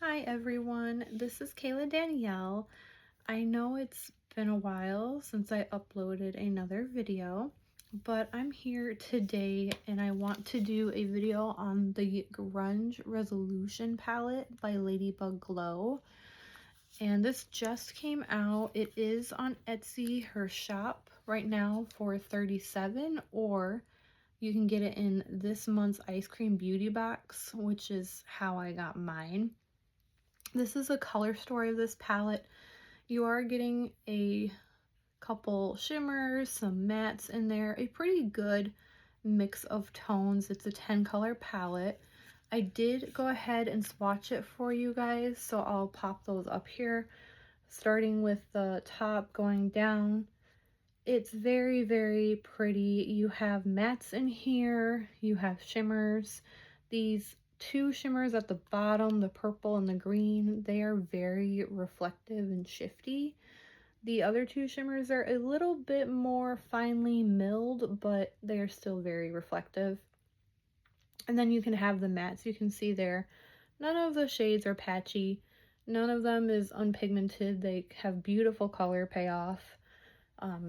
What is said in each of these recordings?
Hi everyone, this is Kayla Danielle. I know it's been a while since I uploaded another video, but I'm here today and I want to do a video on the Grunge Resolution palette by Ladybug Glow. And this just came out. It is on Etsy, her shop, right now for $37, or you can get it in this month's Ice Cream Beauty box, which is how I got mine. This is a color story of this palette. You are getting a couple shimmers, some mattes in there, a pretty good mix of tones. It's a 10 color palette. I did go ahead and swatch it for you guys, so I'll pop those up here, starting with the top going down. It's very, very pretty. You have mattes in here, you have shimmers. These two shimmers at the bottom, the purple and the green, they are very reflective and shifty. The other two shimmers are a little bit more finely milled, but they are still very reflective. And then you can have the mattes. You can see there, none of the shades are patchy. None of them is unpigmented. They have beautiful color payoff.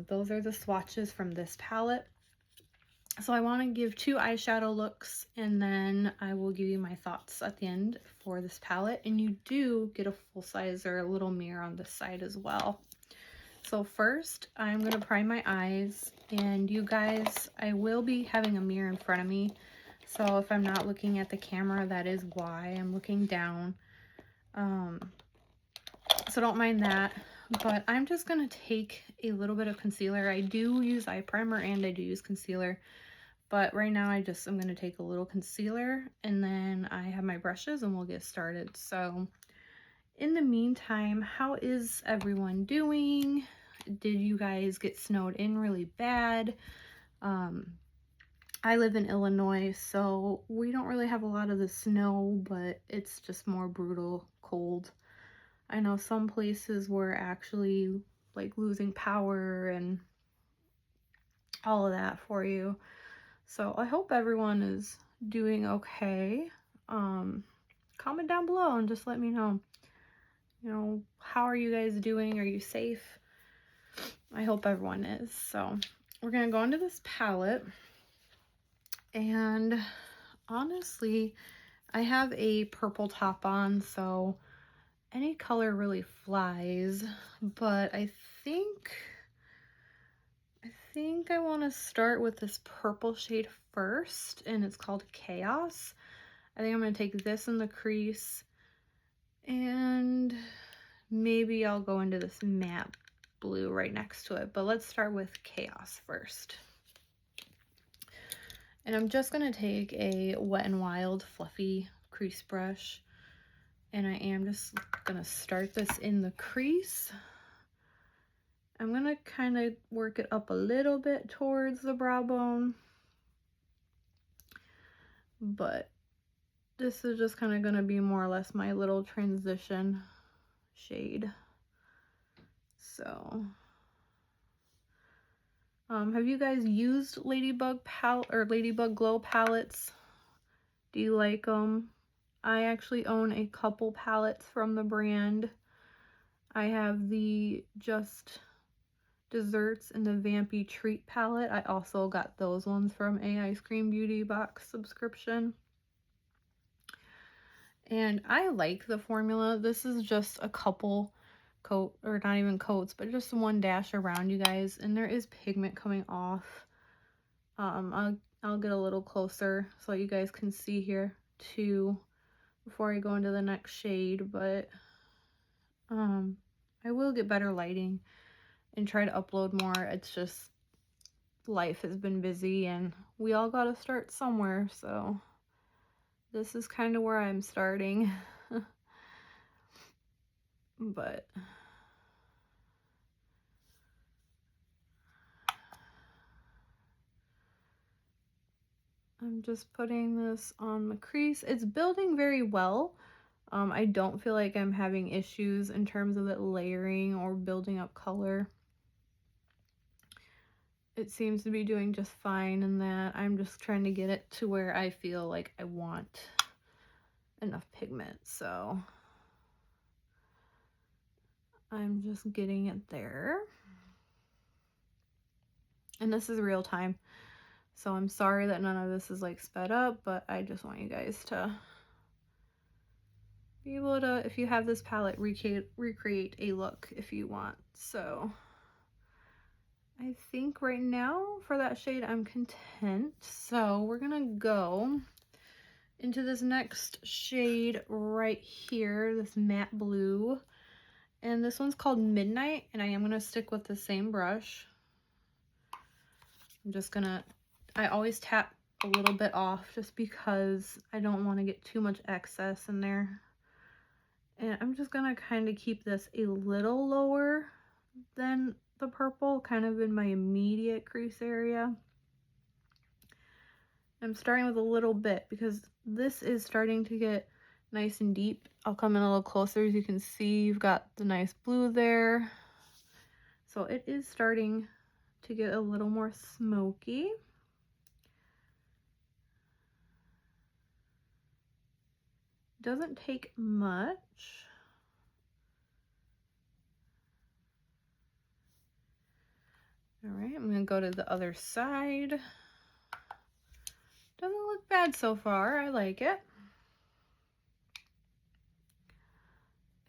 Those are the swatches from this palette. So I want to give two eyeshadow looks, and then I will give you my thoughts at the end for this palette. And you do get a full size or a little mirror on this side as well. So first, I'm going to prime my eyes, and you guys, I will be having a mirror in front of me. So if I'm not looking at the camera, that is why I'm looking down. So don't mind that. But I'm just going to take a little bit of concealer. I do use eye primer and I do use concealer. But right now I'm going to take a little concealer, and then I have my brushes and we'll get started. So in the meantime, how is everyone doing? Did you guys get snowed in really bad? I live in Illinois, so we don't really have a lot of the snow, but it's just more brutal cold. I know some places were actually like losing power and all of that for you. So I hope everyone is doing okay. Comment down below and just let me know. You know, how are you guys doing? Are you safe? I hope everyone is. So we're gonna go into this palette, and honestly, I have a purple top on, so any color really flies, but I think I want to start with this purple shade first, and it's called Chaos. I think I'm going to take this in the crease, and maybe I'll go into this matte blue right next to it, but let's start with Chaos first. And I'm just going to take a Wet n Wild fluffy crease brush, and I am just going to start this in the crease. I'm going to kind of work it up a little bit towards the brow bone, but this is just kind of going to be more or less my little transition shade. So, have you guys used Ladybug Glow palettes? Do you like them? I actually own a couple palettes from the brand. I have the Just Desserts and the Vampy Treat palette. I also got those ones from a Ice Cream Beauty box subscription. And I like the formula. This is just a couple coat, or not even coats, but just one dash around, you guys, and there is pigment coming off. I'll get a little closer so you guys can see here too before I go into the next shade, but I will get better lighting and try to upload more. It's just life has been busy and we all got to start somewhere, so this is kind of where I'm starting. But I'm just putting this on the crease. It's building very well. I don't feel like I'm having issues in terms of it layering or building up color. It seems to be doing just fine in that. I'm just trying to get it to where I feel like I want enough pigment. So I'm just getting it there. And this is real time, so I'm sorry that none of this is like sped up, but I just want you guys to be able to, if you have this palette, recreate a look if you want. So I think right now for that shade I'm content. So we're gonna go into this next shade right here, this matte blue, and this one's called Midnight, and I am gonna stick with the same brush. I'm just gonna, I always tap a little bit off just because I don't want to get too much excess in there. And I'm just gonna kind of keep this a little lower than the purple, kind of in my immediate crease area. I'm starting with a little bit because this is starting to get nice and deep. I'll come in a little closer. As you can see, you've got the nice blue there. So it is starting to get a little more smoky. Doesn't take much. All right, I'm gonna go to the other side. Doesn't look bad so far, I like it.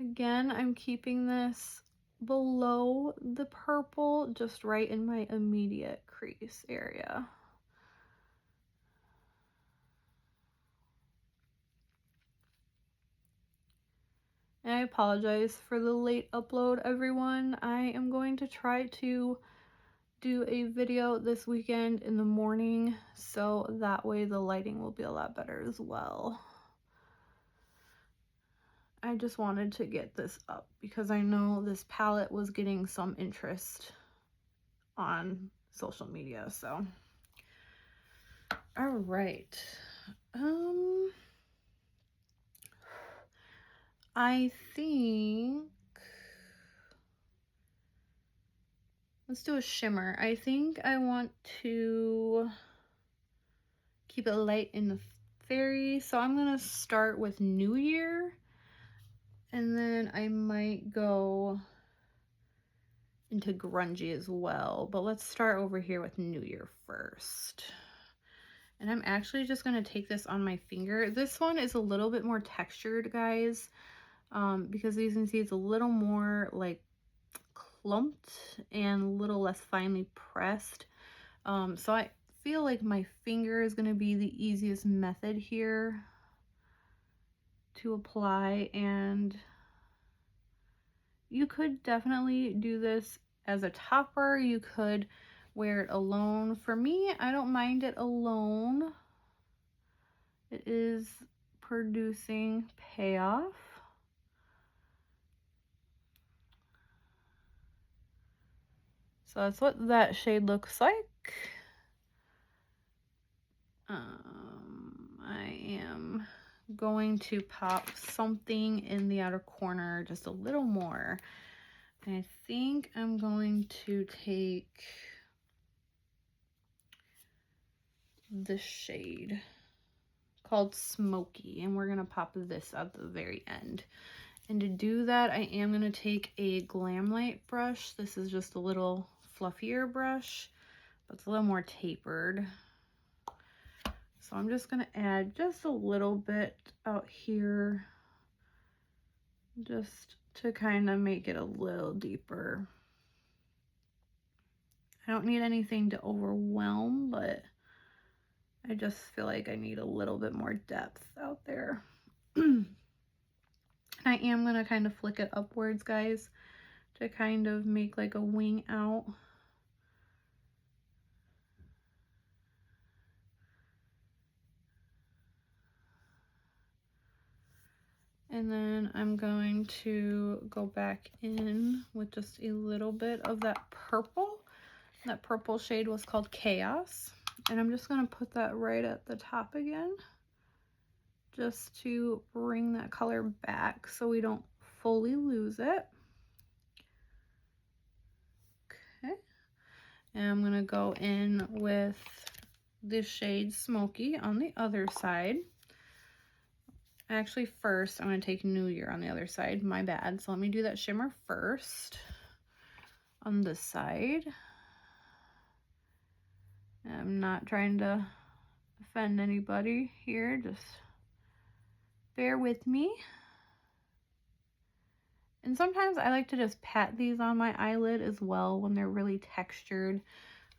Again, I'm keeping this below the purple, just right in my immediate crease area. And I apologize for the late upload, everyone. I am going to try to do a video this weekend in the morning, so that way the lighting will be a lot better as well. I just wanted to get this up because I know this palette was getting some interest on social media, so. All right. I think let's do a shimmer. I think I want to keep it light in the fairy, so I'm gonna start with New Year, and then I might go into grungy as well, but let's start over here with New Year first. And I'm actually just gonna take this on my finger. This one is a little bit more textured, guys, because as you can see, it's a little more like clumped and a little less finely pressed. So I feel like my finger is gonna be the easiest method here to apply, and you could definitely do this as a topper. You could wear it alone. For me, I don't mind it alone. It is producing payoff. So that's what that shade looks like. I am going to pop something in the outer corner just a little more. And I think I'm going to take this shade called Smoky, and we're gonna pop this at the very end. And to do that, I am gonna take a Glam Light brush. This is just a little fluffier brush, but it's a little more tapered. So I'm just gonna add just a little bit out here, just to kind of make it a little deeper. I don't need anything to overwhelm, but I just feel like I need a little bit more depth out there. I am going to kind of flick it upwards, guys, to kind of make like a wing out. And then I'm going to go back in with just a little bit of that purple. That purple shade was called Chaos. And I'm just going to put that right at the top again, just to bring that color back so we don't fully lose it. Okay. And I'm going to go in with the shade Smoky on the other side. Actually, first, I'm going to take New Year on the other side. My bad. So let me do that shimmer first on this side. I'm not trying to offend anybody here. Just bear with me. And sometimes I like to just pat these on my eyelid as well when they're really textured.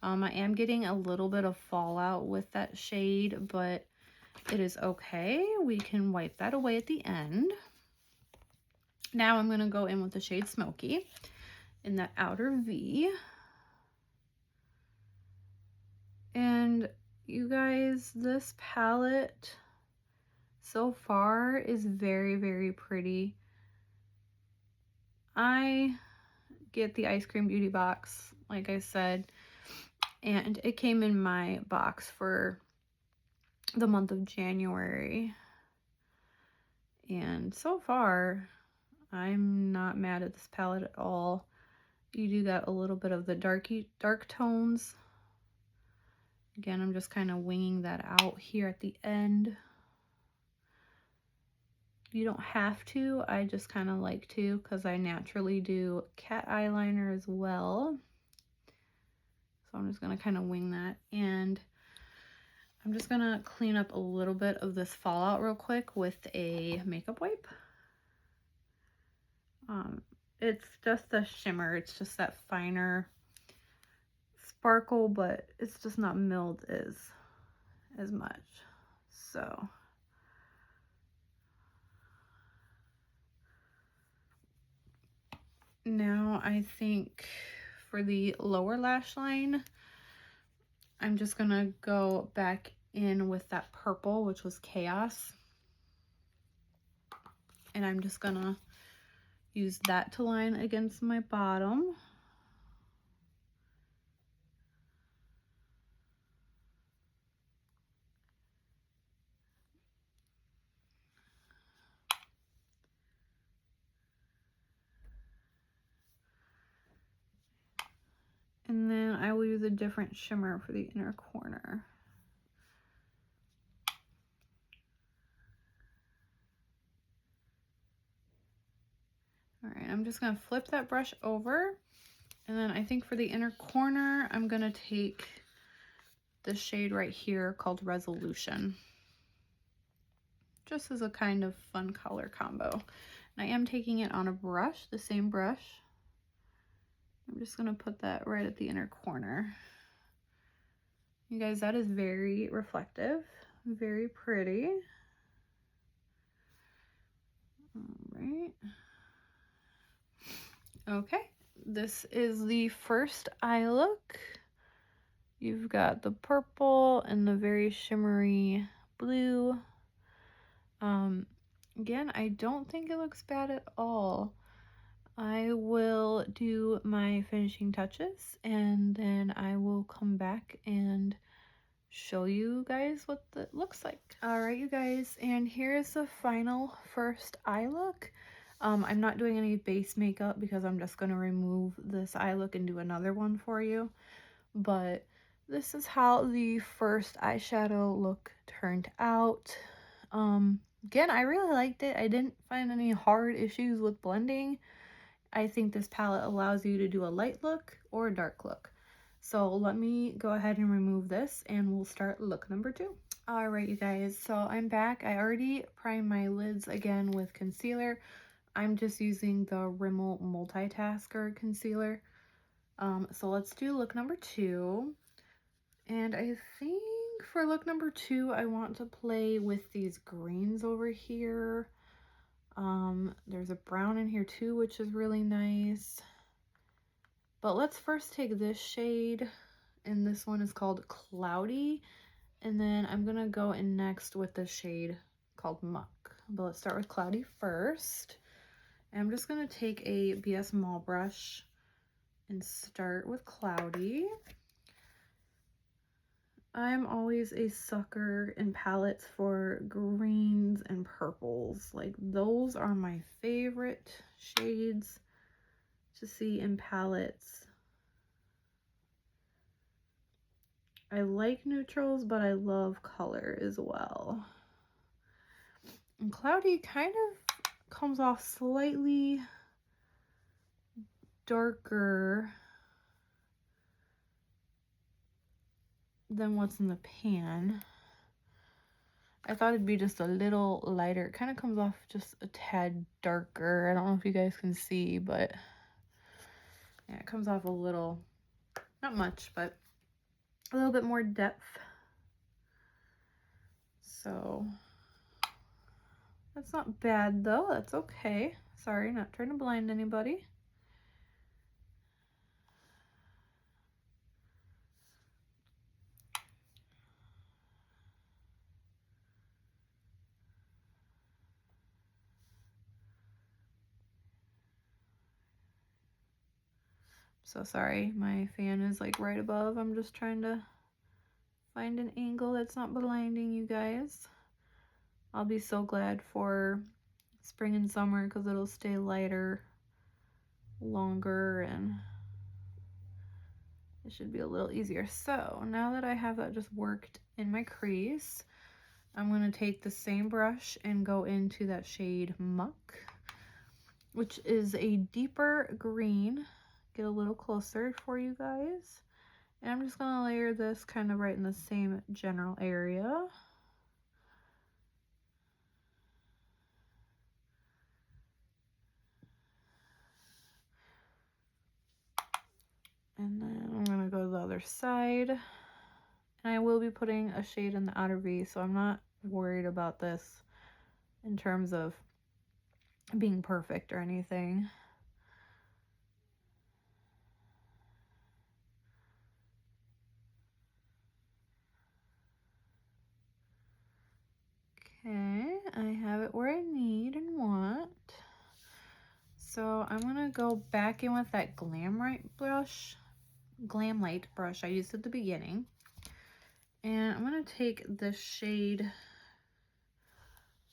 I am getting a little bit of fallout with that shade, but it is okay. We can wipe that away at the end. Now I'm going to go in with the shade Smoky in that outer V. And you guys, this palette so far is very, very pretty. I get the Ice Cream Beauty box, like I said, and it came in my box for the month of January. And so far, I'm not mad at this palette at all. You do got a little bit of the dark tones. Again, I'm just kind of winging that out here at the end. You don't have to, I just kind of like to because I naturally do cat eyeliner as well. So I'm just going to kind of wing that, and I'm just going to clean up a little bit of this fallout real quick with a makeup wipe. It's just a shimmer, it's just that finer sparkle, but it's just not milled as much. So now I think for the lower lash line, I'm just gonna go back in with that purple, which was Chaos. And I'm just gonna use that to line against my bottom. And then I will use a different shimmer for the inner corner. All right, I'm just gonna flip that brush over. And then I think for the inner corner, I'm gonna take this shade right here called Resolution. Just as a kind of fun color combo. And I am taking it on a brush, the same brush. I'm just gonna put that right at the inner corner. You guys, that is very reflective, very pretty. All right. Okay, this is the first eye look. You've got the purple and the very shimmery blue. Again, I don't think it looks bad at all. I will do my finishing touches and then I will come back and show you guys what that looks like. All right, you guys, and here's the final first eye look. I'm not doing any base makeup because I'm just going to remove this eye look and do another one for you. But this is how the first eyeshadow look turned out. Again, I really liked it. I didn't find any hard issues with blending. I think this palette allows you to do a light look or a dark look. So let me go ahead and remove this and we'll start look number 2. All right, you guys, so I'm back. I already primed my lids again with concealer. I'm just using the Rimmel Multitasker concealer. So let's do look number 2. And I think for look number 2, I want to play with these greens over here. There's a brown in here too, which is really nice. But let's first take this shade, and this one is called Cloudy. And then I'm gonna go in next with the shade called Muck. But let's start with Cloudy first. And I'm just gonna take a BS Mall brush and start with Cloudy. I'm always a sucker in palettes for greens and purples. Like, those are my favorite shades to see in palettes. I like neutrals, but I love color as well. And Cloudy kind of comes off slightly darker than what's in the pan. I thought it'd be just a little lighter. It kind of comes off just a tad darker. I don't know if you guys can see, but yeah, it comes off a little, not much, but a little bit more depth. So that's not bad though. That's okay. Sorry, not trying to blind anybody. So sorry, my fan is like right above. I'm just trying to find an angle that's not blinding you guys. I'll be so glad for spring and summer because it'll stay lighter longer and it should be a little easier. So now that I have that just worked in my crease, I'm going to take the same brush and go into that shade Muck, which is a deeper green. Get a little closer for you guys. And I'm just going to layer this kind of right in the same general area. And then I'm going to go to the other side. And I will be putting a shade in the outer V, so I'm not worried about this in terms of being perfect or anything. Okay, I have it where I need and want. So I'm gonna go back in with that Glamlight brush I used at the beginning. And I'm gonna take this shade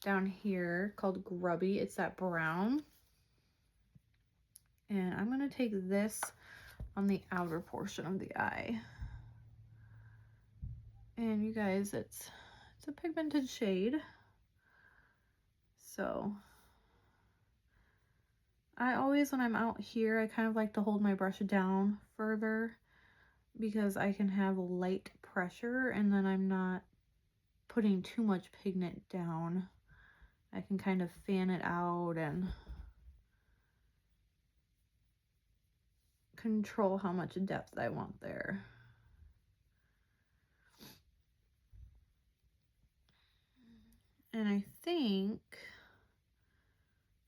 down here called Grubby. It's that brown. And I'm gonna take this on the outer portion of the eye. And you guys, it's a pigmented shade. So I always, when I'm out here, I kind of like to hold my brush down further because I can have light pressure and then I'm not putting too much pigment down. I can kind of fan it out and control how much depth I want there. And I think,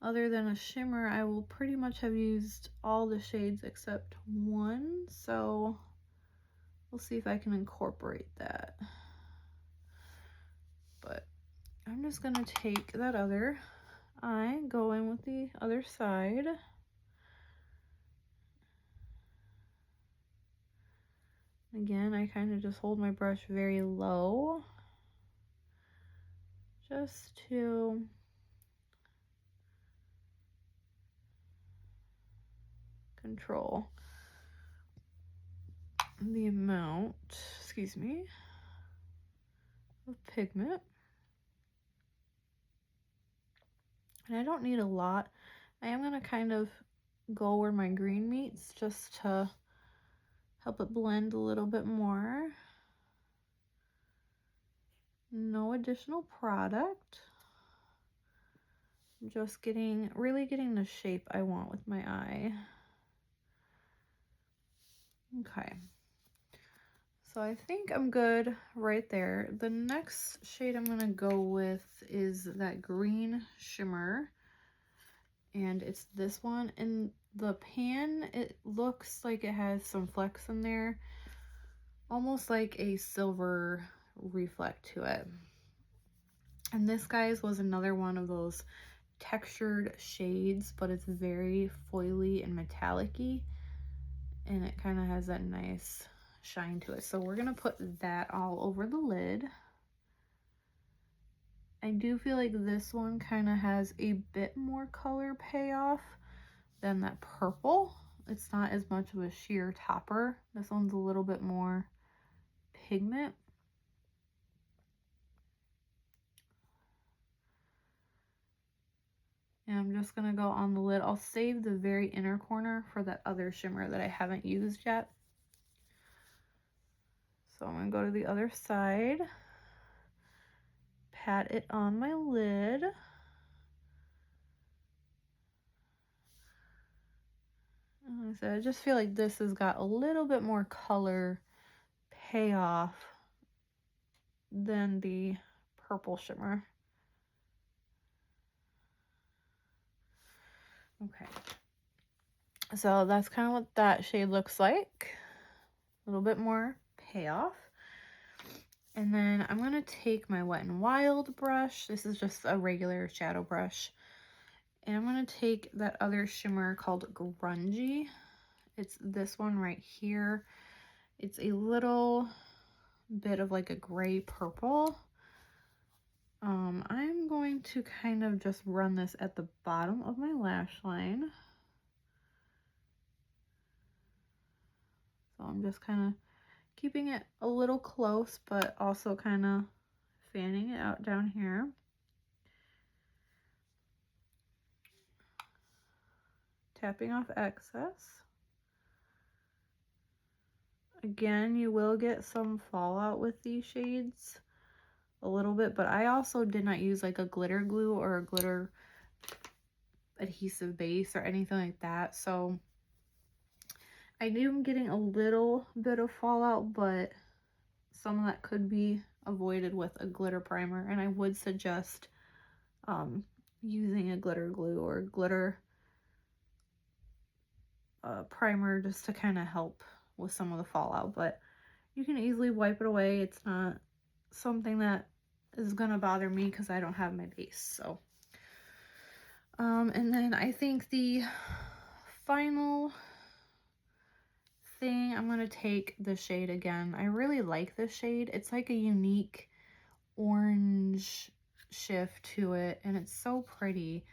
other than a shimmer, I will pretty much have used all the shades except one, so we'll see if I can incorporate that. But I'm just gonna take that other eye, go in with the other side. Again, I kind of just hold my brush very low just to control the amount, excuse me, of pigment. And I don't need a lot. I am going to kind of go where my green meets just to help it blend a little bit more. No additional product. Just really getting the shape I want with my eye. Okay. So I think I'm good right there. The next shade I'm gonna go with is that green shimmer. And it's this one. In the pan, it looks like it has some flecks in there. Almost like a silver reflect to it. And this, guys, was another one of those textured shades, but it's very foily and metallic-y. And it kind of has that nice shine to it. So we're going to put that all over the lid. I do feel like this one kind of has a bit more color payoff than that purple. It's not as much of a sheer topper. This one's a little bit more pigment. And I'm just going to go on the lid. I'll save the very inner corner for that other shimmer that I haven't used yet. So I'm going to go to the other side, pat it on my lid. Like I said, I just feel like this has got a little bit more color payoff than the purple shimmer. Okay, so that's kind of what that shade looks like. A little bit more payoff. And then I'm going to take my Wet n Wild brush. This is just a regular shadow brush. And I'm going to take that other shimmer called Grungy. It's this one right here. It's a little bit of like a gray purple. I'm going to kind of just run this at the bottom of my lash line. So I'm just kind of keeping it a little close, but also kind of fanning it out down here. Tapping off excess. Again, you will get some fallout with these shades a little bit, but I also did not use like a glitter glue or a glitter adhesive base or anything like that. So I am getting a little bit of fallout, but some of that could be avoided with a glitter primer, and I would suggest using a glitter glue or glitter primer just to kind of help with some of the fallout, but you can easily wipe it away. It's not something that is gonna bother me because I don't have my base. So and then I think the final thing, I'm gonna take the shade again. I really like this shade. It's like a unique orange shift to it, and it's so pretty.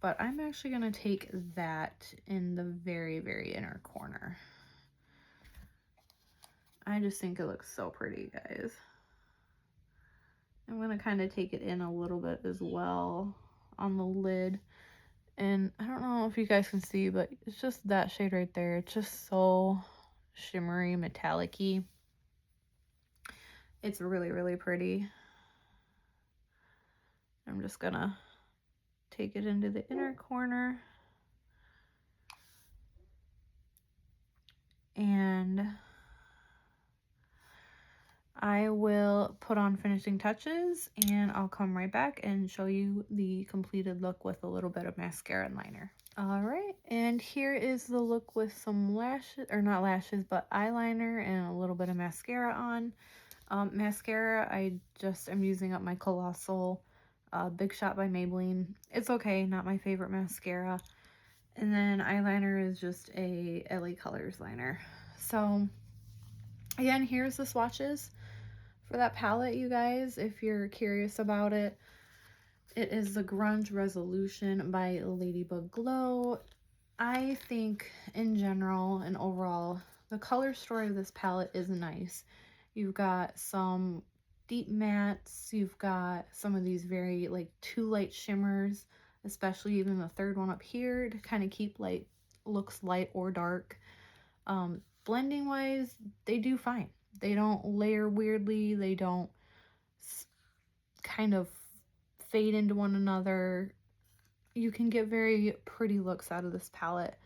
But I'm actually gonna take that in the very, very inner corner. I just think it looks so pretty, guys. I'm gonna kind of take it in a little bit as well on the lid. And I don't know if you guys can see, but it's just that shade right there. It's just so shimmery, metallic-y. It's really, really pretty. I'm just gonna take it into the inner corner. And I will put on finishing touches, and I'll come right back and show you the completed look with a little bit of mascara and liner. All right, and here is the look with some lashes, or not lashes, but eyeliner and a little bit of mascara on. Mascara, I just am using up my Colossal Big Shot by Maybelline. It's okay, not my favorite mascara. And then eyeliner is just a LA Colors liner. So again, here's the swatches for that palette, you guys, if you're curious about it. It is the Grunge Resolution by Ladybug Glow. I think in general and overall, the color story of this palette is nice. You've got some deep mattes, you've got some of these very like too light shimmers, especially even the third one up here to kind of keep like looks light or dark. Blending wise, they do fine. They don't layer weirdly, they don't kind of fade into one another. You can get very pretty looks out of this palette.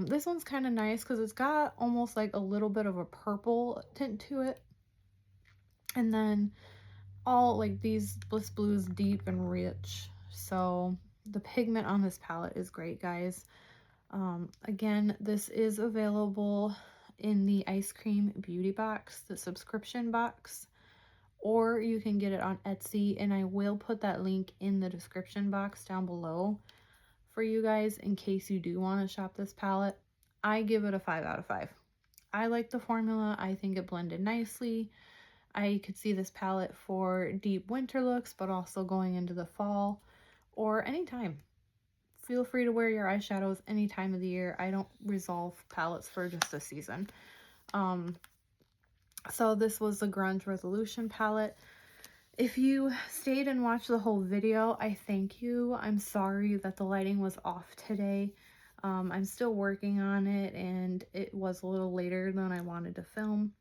This one's kind of nice because it's got almost like a little bit of a purple tint to it. And then all like these Bliss Blues deep and rich. So the pigment on this palette is great, guys. Again, this is available in the Ice Cream Beauty Box, the subscription box, or you can get it on Etsy, and I will put that link in the description box down below for you guys in case you do want to shop this palette. I give it a 5 out of 5. I like the formula. I think it blended nicely. I could see this palette for deep winter looks, but also going into the fall or anytime. Feel free to wear your eyeshadows any time of the year. I don't resolve palettes for just a season. So this was the Grunge Resolution palette. If you stayed and watched the whole video, I thank you. I'm sorry that the lighting was off today. I'm still working on it, and it was a little later than I wanted to film.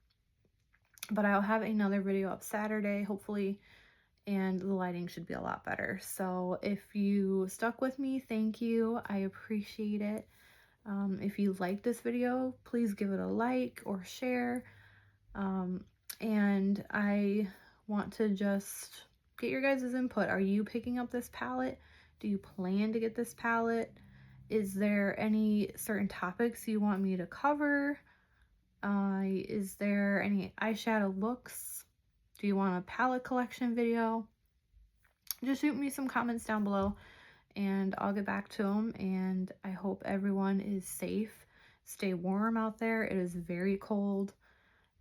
But I'll have another video up Saturday, hopefully, and the lighting should be a lot better. So if you stuck with me, thank you. I appreciate it. If you like this video, please give it a like or share. And I want to just get your guys' input. Are you picking up this palette? Do you plan to get this palette? Is there any certain topics you want me to cover? Is there any eyeshadow looks? Do you want a palette collection video? Just shoot me some comments down below and I'll get back to them. And I hope everyone is safe. Stay warm out there. It is very cold.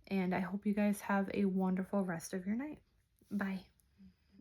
And I hope you guys have a wonderful rest of your night. Bye.